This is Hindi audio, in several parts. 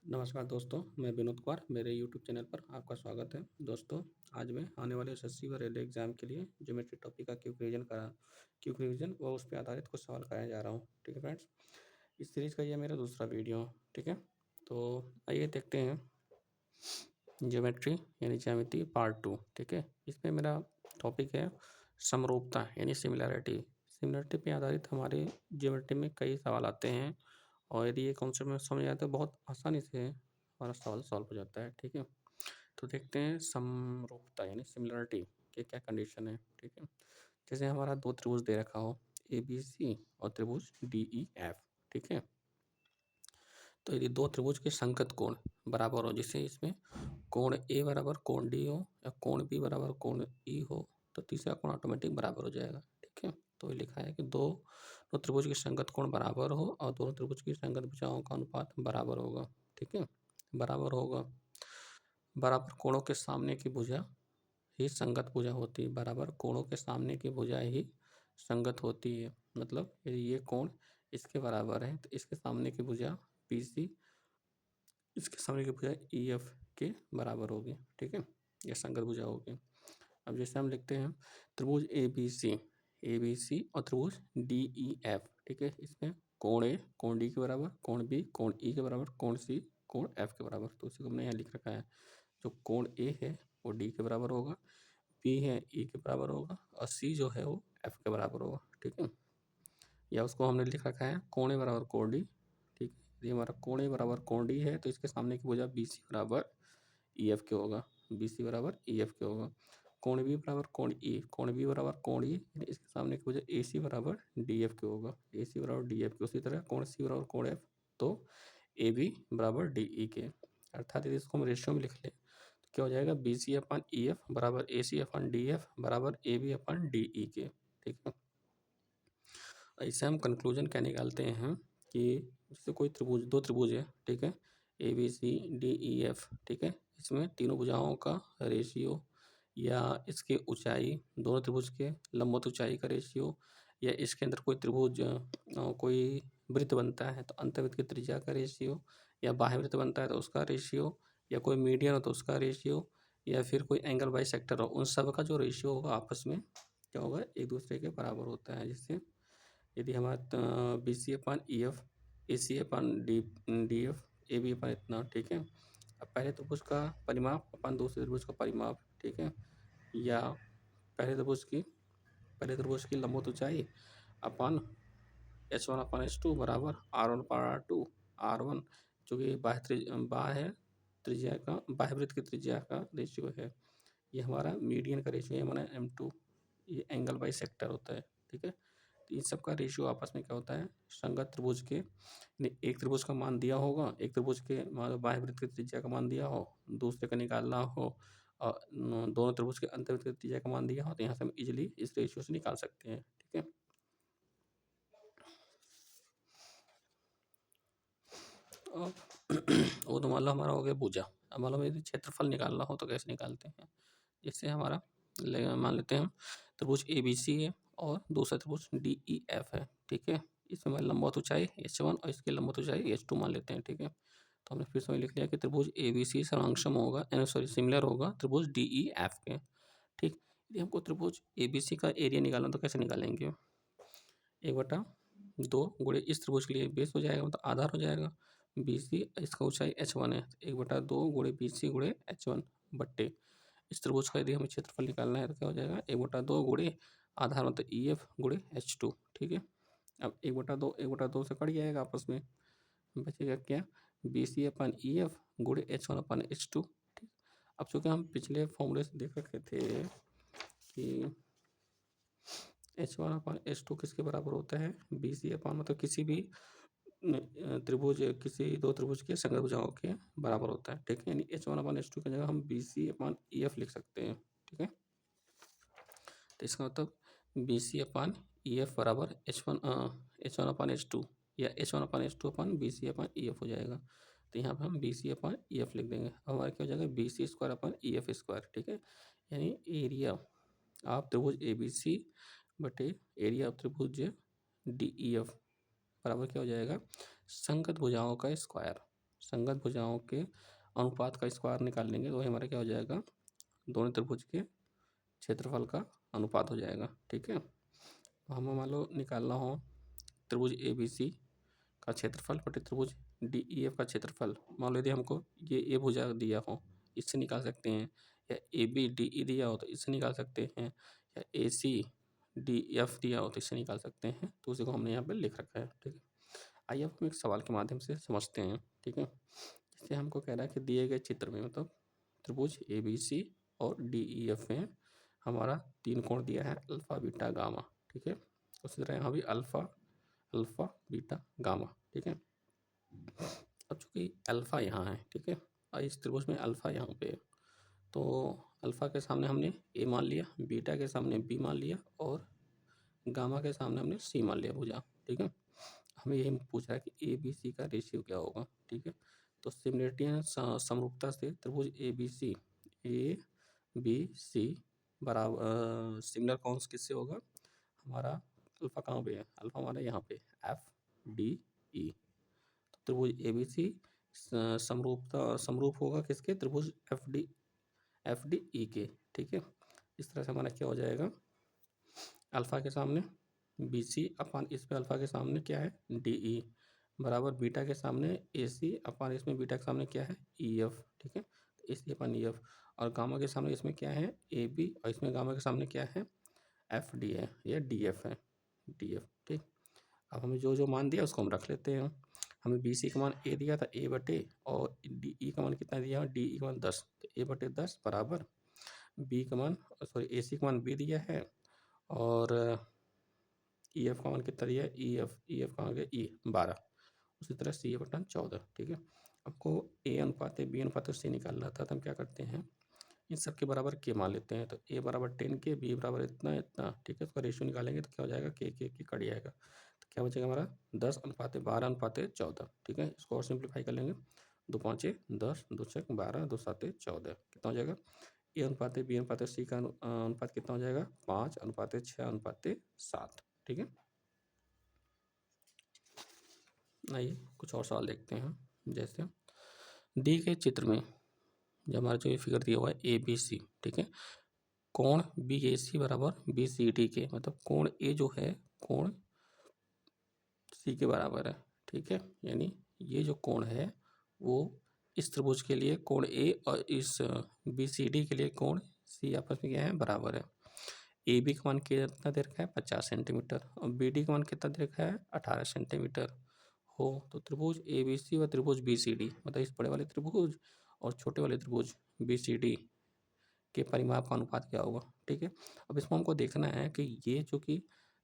नमस्कार दोस्तों, मैं विनोद कुमार, मेरे यूट्यूब चैनल पर आपका स्वागत है। दोस्तों, आज मैं आने वाले एसएससी व रेलवे एग्ज़ाम के लिए ज्योमेट्री टॉपिक का क्विक रिवीजन व उस पे आधारित कुछ सवाल कराने जा रहा हूँ। ठीक है फ्रेंड्स, इस सीरीज़ का ये मेरा दूसरा वीडियो है। ठीक है, तो आइए देखते हैं ज्योमेट्री यानी ज्यामिति पार्ट 2। ठीक है, इसमें मेरा टॉपिक है समरूपता यानी सिमिलैरिटी। सिमिलैरिटी पे आधारित हमारे ज्योमेट्री में कई सवाल आते हैं और यदि ये कॉन्सेप्ट में समझ आए तो बहुत आसानी से हमारा सवाल सॉल्व हो जाता है। ठीक है, तो देखते हैं समरूपता यानी सिमिलरिटी के क्या कंडीशन है। ठीक है, जैसे हमारा दो त्रिभुज दे रखा हो ए बी सी और त्रिभुज डी ई एफ। ठीक है, तो यदि दो त्रिभुज के संगत कोण बराबर हो, जैसे इसमें कोण ए बराबर कोण डी हो या कोण बी बराबर कोण ई हो, तो तीसरा कोण ऑटोमेटिक बराबर हो जाएगा। ठीक है, तो ये लिखा है कि दो त्रिभुज के संगत कोण बराबर हो और दोनों त्रिभुज की संगत भुजाओं का अनुपात बराबर होगा। ठीक है, बराबर होगा। बराबर कोणों के सामने की भुजा ही संगत भुजा होती है। बराबर कोणों के सामने की भुजा ही संगत होती है। मतलब यदि ये कोण इसके बराबर है तो इसके सामने की भुजा पी सी इसके सामने की भुजा ई एफ के बराबर होगी। ठीक है, यह संगत भुजा होगी। अब जैसे हम लिखते हैं त्रिभुज ए बी सी और त्रिभुज डी ई एफ। ठीक है, इसमें कोण ए कोण डी के बराबर, कोण बी कोण ई के बराबर, कोण सी कोण एफ के बराबर। तो उसी को हमने यहाँ लिख रखा है। जो कोण ए है वो डी के बराबर होगा, बी है ई के बराबर होगा और सी जो है वो एफ के बराबर होगा। ठीक है, या उसको हमने लिख रखा है कोण ए बराबर कोण डी। ठीक है, यदि हमारा कोण ए बराबर कोण डी है तो इसके सामने की भुजा बी सी बराबर ई एफ के होगा, बी सी बराबर ई एफ के होगा। कोण बी बराबर कोण ई, कोण बी बराबर कोण ई, इसके सामने की वजह ए सी बराबर डी एफ के होगा, ए सी बराबर डी एफ के। उसी तरह कोण सी बराबर कोण एफ, तो ए बी बराबर डी ई के। अर्थात यदि इसको हम रेशियो में लिख लें तो क्या हो जाएगा, B C upon E F बराबर ए सी अपन डी एफ बराबर ए बी अपन डी ई के। ठीक है, ऐसे हम कंक्लूजन क्या निकालते हैं कि जैसे कोई त्रिभुज, दो त्रिभुज है। ठीक है, A B C D E F. ठीक है, इसमें तीनों भुजाओं का रेशियो या इसकी ऊंचाई, दोनों त्रिभुज के लंबवत ऊंचाई का रेशियो, या इसके अंदर कोई त्रिभुज कोई वृत्त बनता है तो अंतर्वृत्त की त्रिज्या का रेशियो, या बाह्य वृत्त बनता है तो उसका रेशियो, या कोई मीडियन हो तो उसका रेशियो, या फिर कोई एंगल बाई सेक्टर हो, उन सब का जो रेशियो होगा आपस में क्या होगा, एक दूसरे के बराबर होता है। जिससे यदि हमारा B C upon E F, A C upon D F, A B upon इतना। ठीक है, अब पहले त्रिभुज का परिमाप अपन दूसरे त्रिभुज का परिमाप। ठीक है, या पहले त्रिभुज की लंबवत ऊंचाई upon H one upon H two बराबर आर वन पर आर टू, आर वन जो कि बाह्य त्रिज्या का, बाह्य वृत्त की त्रिज्या का रेशियो है। ये हमारा मीडियन का रेशियो है, हमारा एम टू। ये एंगल बाई सेक्टर होता है। ठीक है, तो इन सब का रेशियो आपस में क्या होता है, संगत त्रिभुज के एक त्रिभुज का मान दिया होगा, एक त्रिभुज के मान बाह्य वृत्त की त्रिज्या का मान दिया हो, दूसरे का निकालना हो और दोनों त्रिभुज के अंतर्वृत्त की त्रिज्या का मान दिया हो, तो यहाँ से हम इजिली इस रेशियो से निकाल सकते हैं। ठीक है, और वो तो मान लो हमारा हो गया भुजा। अब मान लो यदि क्षेत्रफल निकालना हो तो कैसे निकालते हैं। जैसे हमारा मान लेते हैं त्रिभुज ए बी सी है और दूसरा त्रिभुज डी ई एफ है। ठीक है, इसमें हमारी लंबवत ऊंचाई एच वन और इसकी लंबवत ऊंचाई एच टू मान लेते हैं। ठीक है, तो हमने फिर से लिख लिया कि त्रिभुज ए बी सी समांक्षम होगा, सॉरी सिमिलर होगा त्रिभुज डी ई एफ के। ठीक, यदि हमको त्रिभुज ए बी सी का एरिया निकालना तो कैसे निकालेंगे, एक बटा दो गुणे इस त्रिभुज के लिए बेस हो जाएगा, मतलब आधार हो जाएगा। बी सी इसका ऊंचाई एच वन है, एक बटा दो गुणे बी सी गुणे एच वन बट्टे इस त्रिभुज का यदि हमें क्षेत्रफल निकालना है तो क्या हो जाएगा, एक बटा दो गुणे आधार मतलब ई एफ गुणे एच टू। ठीक है, अब एक बटा दो से कट जाएगा आपस में, बचेगा क्या, B C upon E F गुणे H one upon H to. ठीक, अब चूँकि हम पिछले फॉर्मूले से देख रखे थे कि H one upon H to किसके बराबर होता है, बी सी अपन मतलब किसी भी त्रिभुज, किसी दो त्रिभुज के संगत भुजाओं के बराबर होता है। ठीक है, यानी H one upon H to की जगह हम B C upon E F लिख सकते हैं। ठीक है, तो इसका मतलब B C upon E F बराबर H one upon H two, या H one upon H two upon B C upon E F हो जाएगा। तो यहाँ पर हम B C upon E F लिख देंगे। अब हमारा क्या हो जाएगा, बी सी स्क्वायर अपन ई एफ स्क्वायर। ठीक है, यानी एरिया आप त्रिभुज ए बी सी बटे एरिया ऑफ त्रिभुज डी ई एफ बराबर क्या हो जाएगा, संगत भुजाओं का स्क्वायर। संगत भुजाओं के अनुपात का स्क्वायर निकाल लेंगे तो हमारा क्या हो जाएगा, दोनों त्रिभुज के क्षेत्रफल का अनुपात हो जाएगा। ठीक है, हमें मान लो निकालना हो त्रिभुज ए बी सी का क्षेत्रफल बटे त्रिभुज डी ई एफ का क्षेत्रफल। मान लो यदि हमको ये ए भुजा दिया हो, इससे निकाल सकते हैं, या ए बी डी ई दिया हो तो इससे निकाल सकते हैं, या ए सी डी एफ दिया हो तो इससे निकाल सकते हैं। तो उसी को हमने यहाँ पे लिख रखा है। ठीक है, आइए अब हम एक सवाल के माध्यम से समझते हैं। ठीक है, जैसे हमको कह रहा है कि दिए गए चित्र में मतलब त्रिभुज ए बी सी और डी ई एफ में हमारा 3 कोण दिया है, अल्फा बीटा गामा। ठीक है, उसी तरह यहाँ भी अल्फा अल्फा बीटा गामा। ठीक है, अब चूंकि अल्फा यहाँ है, ठीक है, और इस त्रिभुज में अल्फा यहाँ पे है, तो अल्फा के सामने हमने ए मान लिया, बीटा के सामने बी मान लिया और गामा के सामने हमने सी मान लिया भुजा। ठीक है, हमें यही पूछ रहा है कि ए बी सी का रेशियो क्या होगा। ठीक है, तो सिमिलरिटी समरूपता से त्रिभुज ए बी सी बराबर सिमिलर कौन किससे होगा, हमारा अल्फा कहाँ पे है, अल्फा हमारा यहाँ पे एफ डी ई। तो त्रिभुज ए बी सी समरूप होगा किसके, त्रिभुज एफ डी ई के। ठीक है, इस तरह से हमारा क्या हो जाएगा, अल्फा के सामने बी सी अपान इसमें अल्फा के सामने क्या है डी ई बराबर बीटा के सामने ए सी अपान इसमें बीटा के सामने क्या है ई एफ। ठीक है, तो ए सी अपान ई एफ, और गामा के सामने इसमें क्या है ए बी और इसमें गामा के सामने क्या है एफ डी है या डी एफ है, डी एफ। ठीक, अब हमें जो जो मान दिया उसको हम रख लेते हैं। हमें बी सी का मान ए दिया था ए बटे, और डी ई का मान कितना दिया, डी ई का मान 10, तो ए बटे 10 बराबर बी का मान सॉरी ए सी का मान बी दिया है, और ई एफ का मान कितना दिया है ई एफ का मान गया ई 12, उसी तरह सी ए बटन 14। ठीक है, आपको ए अनुपात बी अनुपात सी निकालना था, तो हम क्या करते हैं इन सब के बराबर के मान लेते हैं। तो ए बराबर 10 के, बी बराबर इतना इतना। ठीक है, उसका रेशियो निकालेंगे तो क्या हो जाएगा के कट जाएगा, तो क्या बचेगा हमारा 10 अनुपात 12 अनुपात 14। ठीक है, इसको और सिंप्लीफाई कर लेंगे, 2 5 10, 2 6 12, 2 7 14, कितना हो जाएगा ए अनुपात बी अनुपात सी का अनुपात कितना हो जाएगा 5 अनुपात 6 अनुपात 7। ठीक है, आइए कुछ और सवाल देखते हैं। जैसे दी गए चित्र में जो हमारा जो ये फिगर दिया हुआ है ए बी सी, ठीक है, कोण बी ए सी बराबर बी सी डी के, मतलब कोण ए जो है कोण सी के बराबर है। ठीक है, यानी ये जो कोण है वो इस त्रिभुज के लिए कोण ए और इस बी सी डी के लिए कोण सी आपस में क्या है बराबर है। ए बी का मान कितना दे रखा है 50 सेंटीमीटर, और बी डी का मान कितना दे रखा है 18 सेंटीमीटर हो। तो त्रिभुज ए बी सी व त्रिभुज बी सी डी, मतलब इस बड़े वाले त्रिभुज और छोटे वाले त्रिभुज बी सी डी के परिमाप का अनुपात क्या होगा। ठीक है, अब इसमें हमको देखना है कि ये जो कि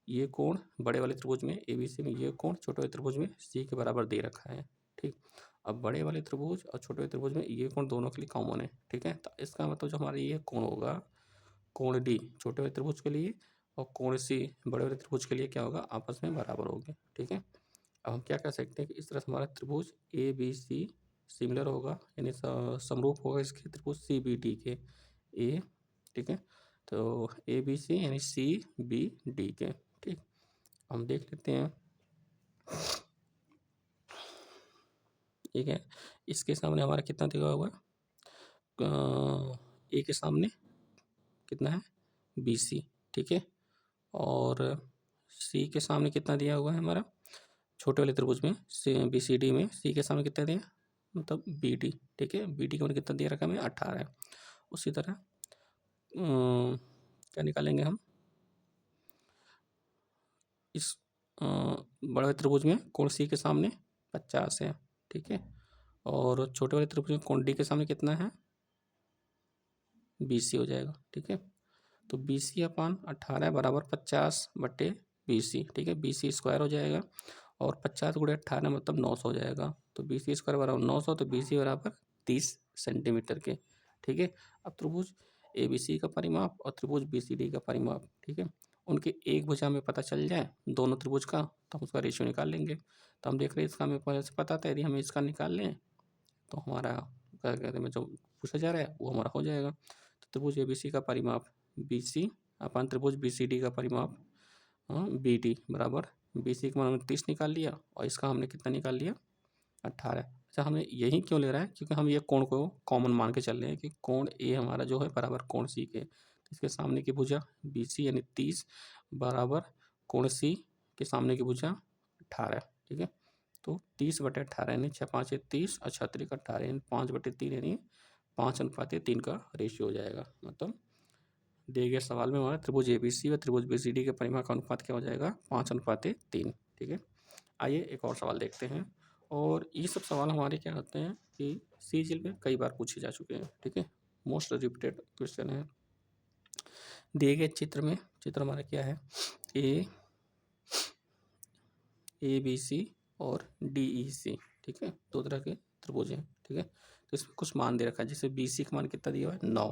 ये कोण बड़े वाले त्रिभुज में ए बी सी में, ये कोण छोटे वाले त्रिभुज में सी के बराबर दे रखा है। ठीक, अब बड़े वाले त्रिभुज और छोटे वाले त्रिभुज में ये कोण दोनों के लिए कॉमन है। ठीक है, तो इसका मतलब जो हमारा ये कोण होगा कोण डी छोटे वाले त्रिभुज के लिए और कोण सी बड़े वाले त्रिभुज के लिए क्या होगा आपस में बराबर होंगे। ठीक है, अब हम क्या कर सकते हैं कि इस तरह से हमारा त्रिभुज ए बी सी सिमिलर होगा, यानी समरूप होगा इसके त्रिभुज सी बी डी के ए। ठीक है, तो ए बी सी यानी सी बी डी के। ठीक, हम देख लेते हैं। ठीक है, इसके सामने हमारा कितना दिया हुआ है, ए के सामने कितना है बी सी। ठीक है, और सी के सामने कितना दिया हुआ है हमारा छोटे वाले त्रिभुज में बी सी डी में सी के सामने कितना दिया मतलब बी डी। ठीक है, बी डी का कितना दिया रखा है हमें 18। उसी तरह क्या निकालेंगे हम इस बड़े वाले त्रिभुज में कोण सी के सामने 50 है। ठीक है, और छोटे वाले त्रिभुज में कोण डी के सामने कितना है 20 हो जाएगा। ठीक है, तो 20 अपान 18 बराबर 50 बटे 20। ठीक है, 20 स्क्वायर हो जाएगा और 50 गुणे 18 मतलब 900 हो जाएगा। तो 20 स्क्वायर बराबर 900, तो 20 बराबर 30 सेंटीमीटर के। ठीक है, अब त्रिभुज ए बी सी का परिमाप और त्रिभुज बी सी डी का परिमाप, ठीक है, उनके एक भुजा में पता चल जाए दोनों त्रिभुज का, तो हम उसका रेशियो निकाल लेंगे। तो हम देख रहे हैं इसका हमें पहले से पता था, यदि हम इसका निकाल लें तो हमारा क्या कहते हैं जो पूछा जा रहा है वो हमारा हो जाएगा। तो त्रिभुज ए बी सी का परिमाप बी सी अपन त्रिभुज बी सी डी का परिमाप बी डी बराबर बी सी का मान हमने 30 निकाल लिया और इसका हमने कितना निकाल लिया 18। अच्छा, हमें यही क्यों ले रहा है? क्योंकि हम ये कोण को कॉमन मान के चल रहे हैं कि कोण ए हमारा जो है बराबर कोण सी के। इसके सामने की भुजा BC यानी 30 बराबर कोण सी के सामने की भुजा 18। ठीक है, तो 30/18 यानी 6×5 = 30 और 6×3 = 18 यानी 5/3 यानी 5:3 का रेशियो हो जाएगा। मतलब दिए गए सवाल में हमारा त्रिभुज ABC और त्रिभुज BCD के परिमाण का अनुपात क्या हो जाएगा? 5:3। ठीक है, आइए एक और सवाल देखते हैं। और ये सब सवाल हमारे क्या होते हैं कि CGL में कई बार पूछे जा चुके हैं। ठीक है, मोस्ट रिपीटेड क्वेश्चन है। दिए गए चित्र हमारा क्या है? ABC और DEC। ठीक है, दो तरह के त्रिभुज हैं। ठीक है, तो इसमें कुछ मान दे रखा है। जैसे BC का मान कितना दिया हुआ है? 9।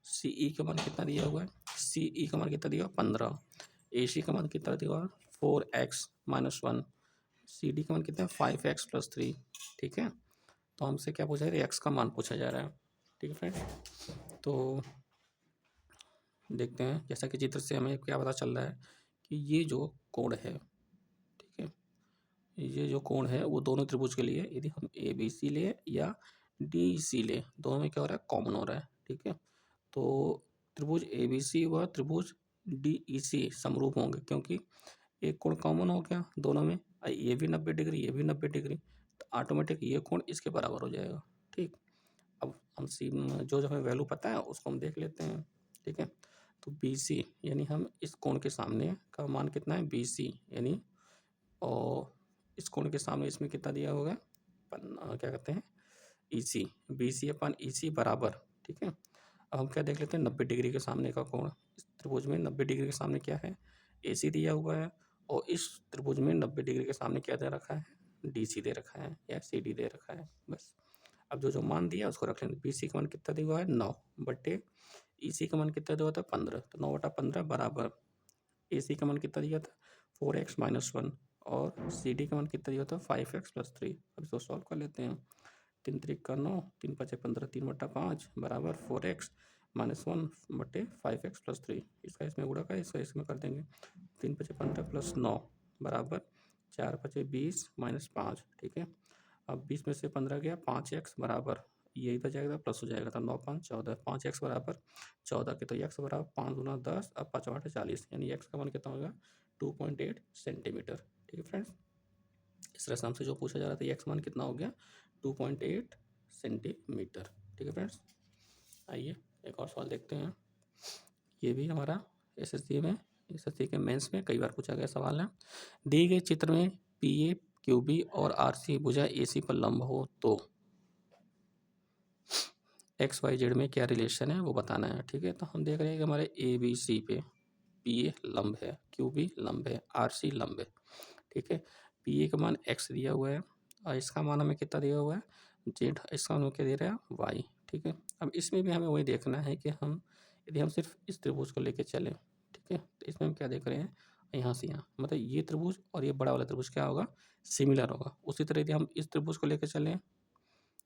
CE का मान कितना दिया हुआ है? CE का मान कितना दिया हुआ है? 15। AC का मान कितना दिया हुआ है? 4x - 1। CD का मान कितना है? 5x + 3। ठीक है, तो हमसे क्या पूछा जा रहा है? x का मान पूछा जा रहा है। ठीक है फ्रेंड, तो देखते हैं। जैसा कि चित्र से हमें क्या पता चल रहा है कि ये जो कोण है, ठीक है, ये जो कोण है वो दोनों त्रिभुज के लिए, यदि हम ABC ले या DEC ले, दोनों में क्या हो रहा है? कॉमन हो रहा है। ठीक है, तो त्रिभुज ABC व त्रिभुज DEC समरूप होंगे क्योंकि एक कोण कॉमन हो गया दोनों में। ये भी 90 डिग्री, ये भी 90 डिग्री, तो ऑटोमेटिक ये कोण इसके बराबर हो जाएगा। ठीक, अब हम सी जो जो हमें वैल्यू पता है उसको हम देख लेते हैं। ठीक है, तो BC यानी हम इस कोण के सामने का मान कितना है? BC यानी, और इस कोण के सामने इसमें कितना दिया होगा? क्या कहते हैं? EC। BC/EC बराबर। ठीक है, अब हम क्या देख लेते हैं? 90 डिग्री के सामने का कोण। इस त्रिभुज में 90 डिग्री के सामने क्या है? AC दिया हुआ है, और इस त्रिभुज में 90 डिग्री के सामने क्या दे रखा है? DC दे रखा है या CD दे रखा है। बस, अब जो जो मान दिया उसको रख लेंगे। BC का मान कितना दिया हुआ है? 9 बटे EC का मान कितना दिया हुआ था? 15। तो 9/15 बराबर AC का मान कितना दिया था? 4x - 1, और CD का मान कितना दिया था? 5x + 3। अब इसको सॉल्व कर लेते हैं। 3 त्रिक का 9, 3×5 = 15, 3/5 बराबर 4x - 1 बटे 5x + 3। इसका इसमें गुणा का, इसका इसमें कर देंगे। 3×5 = 15 + 9 बराबर 4×5 = 20 - 5। ठीक है, अब 20 में से 15 गया, 5x बराबर, ये इधर जाएगा प्लस हो जाएगा, तो 9×5 = 14। 5x बराबर 14 के, तो x बराबर 5 × 10, अब 5×8 = 40, यानी x का मान कितना होगा? 2.8 सेंटीमीटर। ठीक है फ्रेंड्स, इस तरह से हमसे जो पूछा जा रहा था, x मान कितना हो गया? 2.8 सेंटीमीटर। ठीक है फ्रेंड्स, आइए एक और सवाल देखते हैं। ये भी हमारा SSC के मेंस में कई बार पूछा गया सवाल है। दिए गए चित्र में PA, QB और RC भुजा AC पर लंब हो तो XYZ में क्या रिलेशन है वो बताना है। ठीक है, तो हम देख रहे हैं कि हमारे ABC पे PA लंब है, QB लंब है, RC लंब है। ठीक है, PA का मान x दिया हुआ है और इसका मान हमें कितना दिया हुआ है? Z। इसका मान क्या दे रहा है? y। ठीक है, अब इसमें भी हमें वही देखना है कि हम, यदि हम सिर्फ इस त्रिभुज को लेके चलें, ठीक है, तो इसमें हम क्या देख रहे हैं? यहाँ से यहाँ, मतलब ये त्रिभुज और ये बड़ा वाला त्रिभुज क्या होगा? सिमिलर होगा। उसी तरह यदि हम इस त्रिभुज को लेकर चलें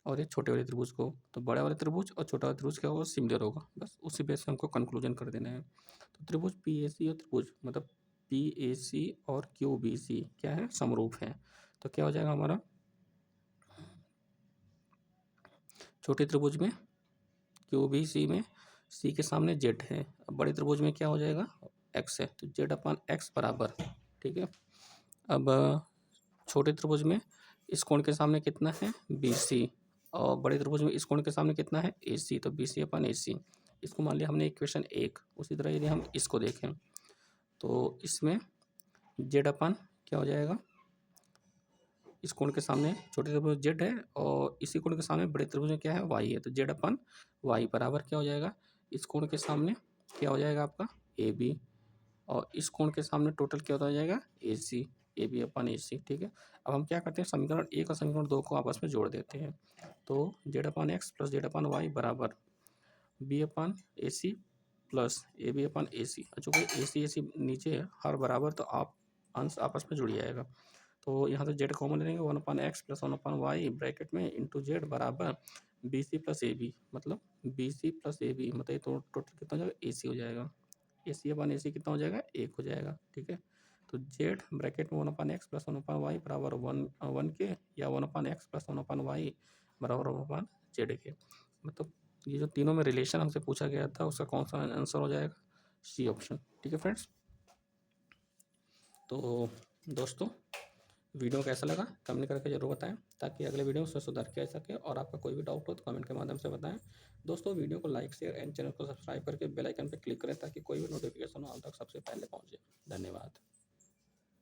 और ये छोटे वाले त्रिभुज को, तो बड़े वाले त्रिभुज और छोटा वाला त्रिभुज क्या होगा? सिमिलर होगा। बस उसी बेस पे हमको कंक्लूजन कर देना है। तो त्रिभुज PAC और त्रिभुज मतलब PAC और QBC क्या है? समरूप है। तो क्या हो जाएगा हमारा? छोटे त्रिभुज में QBC में C के सामने Z है, अब बड़े त्रिभुज में क्या हो जाएगा? X है, तो Z/X बराबर। ठीक है, अब छोटे त्रिभुज में इस कोण के सामने कितना है? BC, और बड़े त्रिभुज में इस कोण के सामने कितना है? AC, तो BC/AC। इसको मान लिया हमने इक्वेशन 1। उसी तरह यदि हम इसको देखें तो इसमें Z/ क्या हो जाएगा? इस कोण के सामने छोटे त्रिभुज Z है और इसी कोण के सामने बड़े त्रिभुज में क्या है? Y है, तो Z/Y बराबर क्या हो जाएगा? इस कोण के सामने क्या हो जाएगा आपका? AB, और इस कोण के सामने टोटल क्या होता जाएगा? AC, AB/AC। ठीक है, अब हम क्या करते हैं? समीकरण 1 और समीकरण 2 को आपस में जोड़ देते हैं। तो Z/X + Z/Y बराबर B/AC प्लस AB/AC। चूँकि AC नीचे है हर बराबर, तो आप अंश आपस में जुड़ जाएगा। तो यहाँ से Z कॉमन लेंगे, 1/x + 1/y ब्रैकेट में इंटू Z बराबर BC + AB, मतलब BC + AB, मतलब ये तो टोटल कितना हो जाएगा? AC हो जाएगा। AC/AC कितना हो जाएगा? 1 हो जाएगा। ठीक है, तो जेड ब्रैकेट में 1/x प्लस 1/y बराबर 1 के या 1/x प्लस 1/y बराबर 1/z के। मतलब ये जो तीनों में रिलेशन हमसे पूछा गया था उसका कौन सा आंसर हो जाएगा, सी ऑप्शन। ठीक है फ्रेंड्स, तो दोस्तों वीडियो कैसा लगा कमेंट करके जरूर बताएं, ताकि अगले वीडियो में उसमें सुधार किया जा सके। और आपका कोई भी डाउट हो तो कमेंट के माध्यम से बताएं। दोस्तों वीडियो को लाइक शेयर एंड चैनल को सब्सक्राइब करके बेल आइकन पर क्लिक करें, ताकि कोई भी नोटिफिकेशन आप तक सबसे पहले पहुंचे। धन्यवाद।